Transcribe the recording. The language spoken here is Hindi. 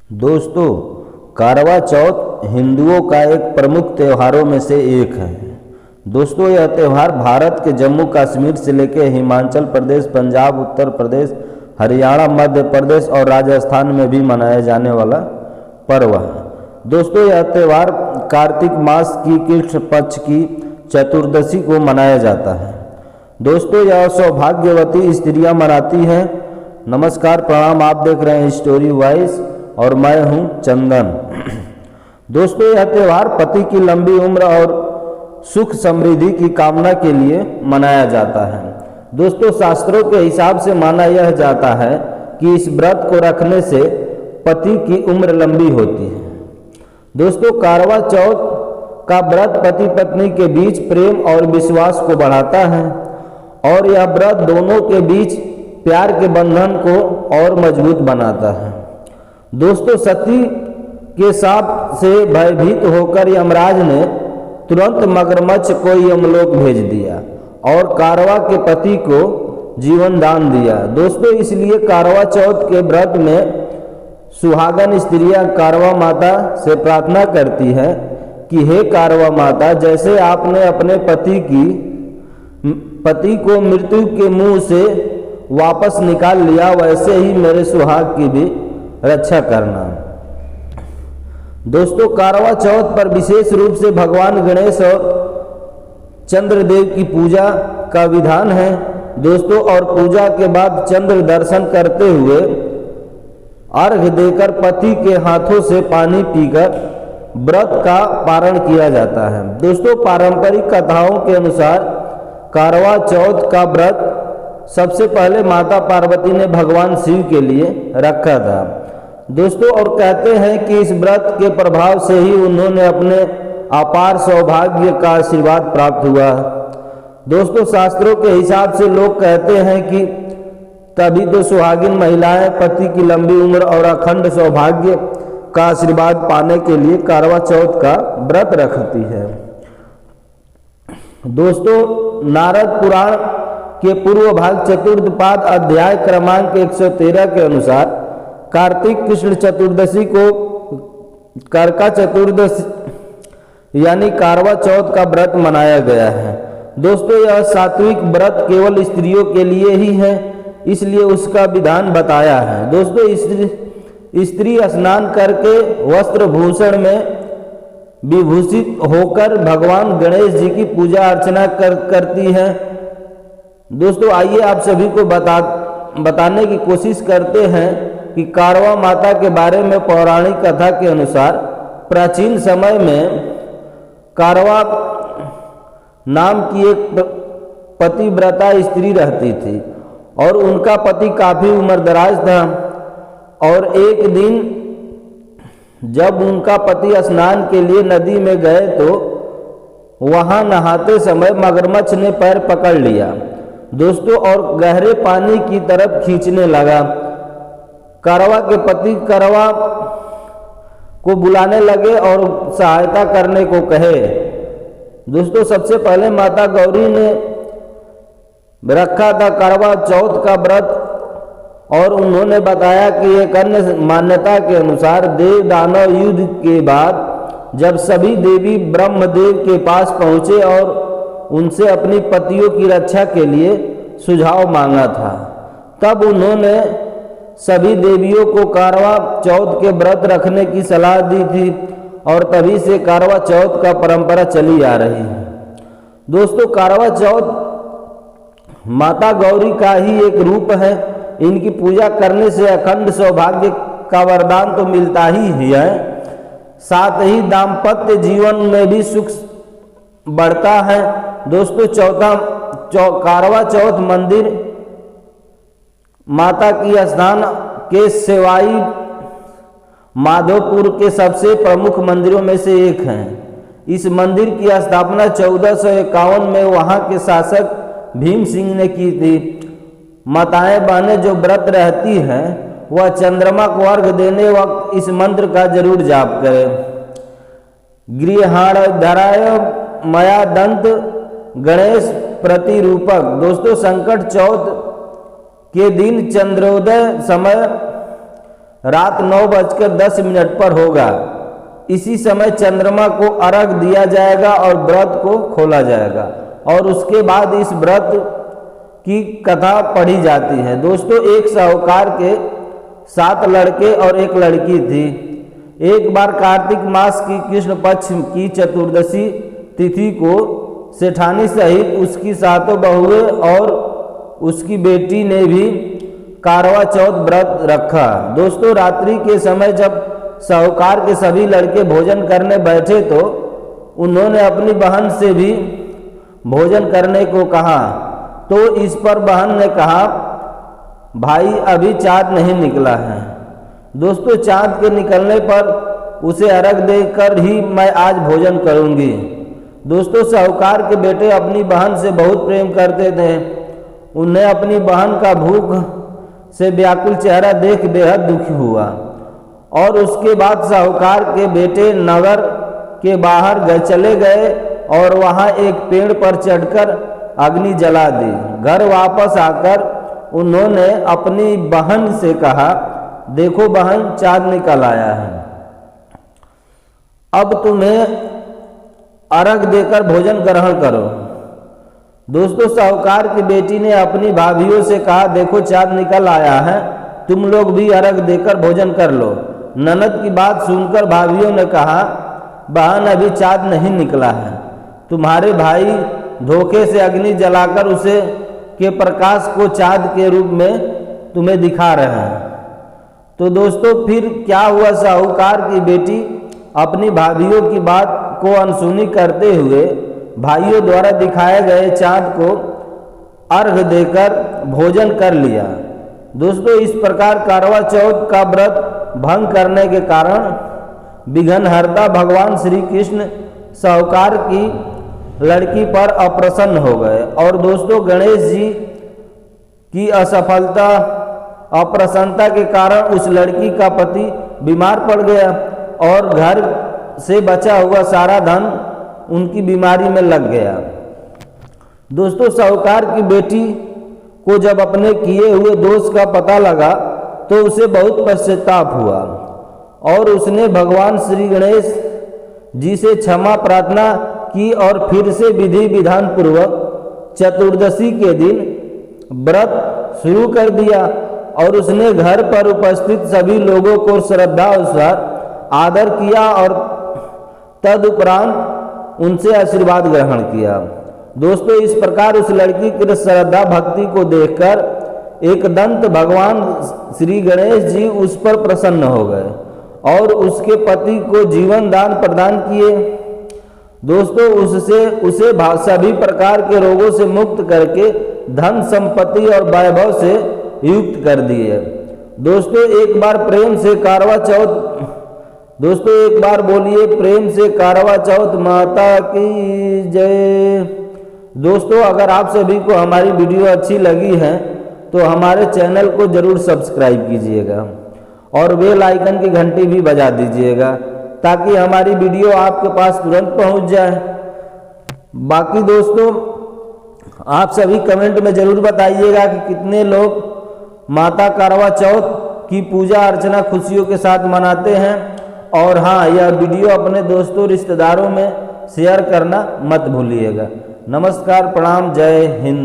दोस्तों, करवा चौथ हिंदुओं का एक प्रमुख त्योहारों में से एक है। दोस्तों, यह त्यौहार भारत के जम्मू कश्मीर से लेकर हिमाचल प्रदेश, पंजाब, उत्तर प्रदेश, हरियाणा, मध्य प्रदेश और राजस्थान में भी मनाया जाने वाला पर्व है। दोस्तों, यह त्यौहार कार्तिक मास की कृष्ण पक्ष की चतुर्दशी को मनाया जाता है। दोस्तों, यह सौभाग्यवती स्त्रियां मनाती हैं। नमस्कार, प्रणाम। आप देख रहे हैं स्टोरी वॉइस और मैं हूं चंदन। दोस्तों, यह त्यौहार पति की लंबी उम्र और सुख समृद्धि की कामना के लिए मनाया जाता है। दोस्तों, शास्त्रों के हिसाब से माना यह जाता है कि इस व्रत को रखने से पति की उम्र लंबी होती है। दोस्तों, करवा चौथ का व्रत पति पत्नी के बीच प्रेम और विश्वास को बढ़ाता है और यह व्रत दोनों के बीच प्यार के बंधन को और मजबूत बनाता है। दोस्तों, सती के शाप से भयभीत होकर यमराज ने तुरंत मगरमच्छ को यमलोक भेज दिया और करवा के पति को जीवन दान दिया। दोस्तों, इसलिए करवा चौथ के व्रत में सुहागन स्त्रियां करवा माता से प्रार्थना करती है कि हे करवा माता, जैसे आपने अपने पति को मृत्यु के मुंह से वापस निकाल लिया, वैसे ही मेरे सुहाग की भी रक्षा करना। दोस्तों, करवा चौथ पर विशेष रूप से भगवान गणेश और चंद्रदेव की पूजा का विधान है। दोस्तों, और पूजा के बाद चंद्र दर्शन करते हुए अर्घ्य देकर पति के हाथों से पानी पीकर व्रत का पारण किया जाता है। दोस्तों, पारंपरिक कथाओं के अनुसार करवा चौथ का व्रत सबसे पहले माता पार्वती ने भगवान शिव के लिए रखा था। दोस्तों, और कहते हैं कि इस व्रत के प्रभाव से ही उन्होंने अपने अपार सौभाग्य का आशीर्वाद प्राप्त हुआ। दोस्तों, शास्त्रों के हिसाब से लोग कहते हैं कि तभी तो सुहागिन महिलाएं पति की लंबी उम्र और अखंड सौभाग्य का आशीर्वाद पाने के लिए करवा चौथ का व्रत रखती है। दोस्तों, नारद पुराण के पूर्व भाग चतुर्थ पाद अध्याय क्रमांक 113 के अनुसार कार्तिक कृष्ण चतुर्दशी को करका चतुर्दशी यानी करवा चौथ का व्रत मनाया गया है। दोस्तों, यह सात्विक व्रत केवल स्त्रियों के लिए ही है, इसलिए उसका विधान बताया है। दोस्तों, स्त्री स्नान करके वस्त्र भूषण में विभूषित होकर भगवान गणेश जी की पूजा अर्चना करती है। दोस्तों, आइए आप सभी को बताने की कोशिश करते हैं कि करवा माता के बारे में। पौराणिक कथा के अनुसार प्राचीन समय में करवा नाम की एक पतिव्रता स्त्री रहती थी और उनका पति काफी उम्रदराज था। और एक दिन जब उनका पति स्नान के लिए नदी में गए तो वहां नहाते समय मगरमच्छ ने पैर पकड़ लिया। दोस्तों, और गहरे पानी की तरफ खींचने लगा। करवा के पति करवा को बुलाने लगे और सहायता करने को कहे। दोस्तों, सबसे पहले माता गौरी ने रखा था करवा चौथ का व्रत और उन्होंने बताया कि एक अन्य मान्यता के अनुसार देव दानव युद्ध के बाद जब सभी देवी ब्रह्मदेव के पास पहुंचे और उनसे अपनी पतियों की रक्षा के लिए सुझाव मांगा था, तब उन्होंने सभी देवियों को करवा चौथ के व्रत रखने की सलाह दी थी और तभी से करवा चौथ का परंपरा चली आ रही है। दोस्तों, करवा चौथ माता गौरी का ही एक रूप है। इनकी पूजा करने से अखंड सौभाग्य का वरदान तो मिलता ही है, साथ ही दाम्पत्य जीवन में भी सुख बढ़ता है। दोस्तों, करवा चौथ मंदिर माता की स्थान के सेवाई माधोपुर के सबसे प्रमुख मंदिरों में से एक है। इस मंदिर की स्थापना 1451 में वहां के शासक भीम सिंह ने की थी। माताएं बहनें जो व्रत रहती हैं वह चंद्रमा को अर्घ देने वक्त इस मंत्र का जरूर जाप करें। गृहाण धराय मया दंत गणेश प्रतिरूपक। दोस्तों, संकट चौथ के दिन चंद्रोदय समय रात 9:10 पर होगा। इसी समय चंद्रमा को अर्घ दिया जाएगा और व्रत को खोला जाएगा और उसके बाद इस व्रत की कथा पढ़ी जाती है। दोस्तों, एक साहूकार के 7 लड़के और 1 लड़की थी। एक बार कार्तिक मास की कृष्ण पक्ष की चतुर्दशी तिथि को सेठानी सहित उसकी 7 बहुएं और उसकी बेटी ने भी करवा चौथ व्रत रखा। दोस्तों, रात्रि के समय जब साहूकार के सभी लड़के भोजन करने बैठे तो उन्होंने अपनी बहन से भी भोजन करने को कहा, तो इस पर बहन ने कहा, भाई अभी चाँद नहीं निकला है। दोस्तों, चाँद के निकलने पर उसे अर्घ देकर ही मैं आज भोजन करूंगी। दोस्तों, साहूकार के बेटे अपनी बहन से बहुत प्रेम करते थे। उन्हें अपनी बहन का भूख से व्याकुल चेहरा देख बेहद दुखी हुआ और उसके बाद साहूकार के बेटे नगर के बाहर चले गए और वहां एक पेड़ पर चढ़कर अग्नि जला दी। घर वापस आकर उन्होंने अपनी बहन से कहा, देखो बहन, चाँद निकल आया है, अब तुम्हें अर्घ देकर भोजन ग्रहण करो। दोस्तों, साहूकार की बेटी ने अपनी भाभियों से कहा, देखो चाँद निकल आया है, तुम लोग भी अर्घ देकर भोजन कर लो। ननद की बात सुनकर भाभियों ने कहा, बहन अभी चाँद नहीं निकला है, तुम्हारे भाई धोखे से अग्नि जलाकर उसे के प्रकाश को चाँद के रूप में तुम्हें दिखा रहे हैं। तो दोस्तों, फिर क्या हुआ, साहूकार की बेटी अपनी भाभियों की बात को अनसुनी करते हुए भाइयों द्वारा दिखाए गए चाँद को अर्घ देकर भोजन कर लिया। दोस्तों, इस प्रकार करवा चौथ का व्रत भंग करने के कारण विघ्नहर्ता भगवान श्री कृष्ण साहूकार की लड़की पर अप्रसन्न हो गए और दोस्तों, गणेश जी की असफलता अप्रसन्नता के कारण उस लड़की का पति बीमार पड़ गया और घर से बचा हुआ सारा धन उनकी बीमारी में लग गया। दोस्तों, साहूकार की बेटी को जब अपने किए हुए दोष का पता लगा तो उसे बहुत पश्चाताप हुआ और उसने भगवान श्री गणेश जी से क्षमा प्रार्थना की और फिर से विधि विधान पूर्वक चतुर्दशी के दिन व्रत शुरू कर दिया और उसने घर पर उपस्थित सभी लोगों को श्रद्धा अनुसार आदर किया और तदुपरांत उनसे आशीर्वाद ग्रहण किया। दोस्तों, इस प्रकार उस लड़की की श्रद्धा भक्ति को देखकर एक दंत भगवान श्री गणेश जी उस पर प्रसन्न हो गए और उसके पति को जीवन दान प्रदान किए। दोस्तों, उसे सभी प्रकार के रोगों से मुक्त करके धन संपत्ति और वैभव से युक्त कर दिए। दोस्तों, एक बार प्रेम से करवा चौथ दोस्तों एक बार बोलिए प्रेम से करवा चौथ माता की जय। दोस्तों, अगर आप सभी को हमारी वीडियो अच्छी लगी है तो हमारे चैनल को जरूर सब्सक्राइब कीजिएगा और बेल आइकन की घंटी भी बजा दीजिएगा ताकि हमारी वीडियो आपके पास तुरंत पहुंच जाए। बाकी दोस्तों, आप सभी कमेंट में जरूर बताइएगा कि कितने लोग माता करवा चौथ की पूजा अर्चना खुशियों के साथ मनाते हैं। और हाँ, यह वीडियो अपने दोस्तों रिश्तेदारों में शेयर करना मत भूलिएगा। नमस्कार, प्रणाम, जय हिंद।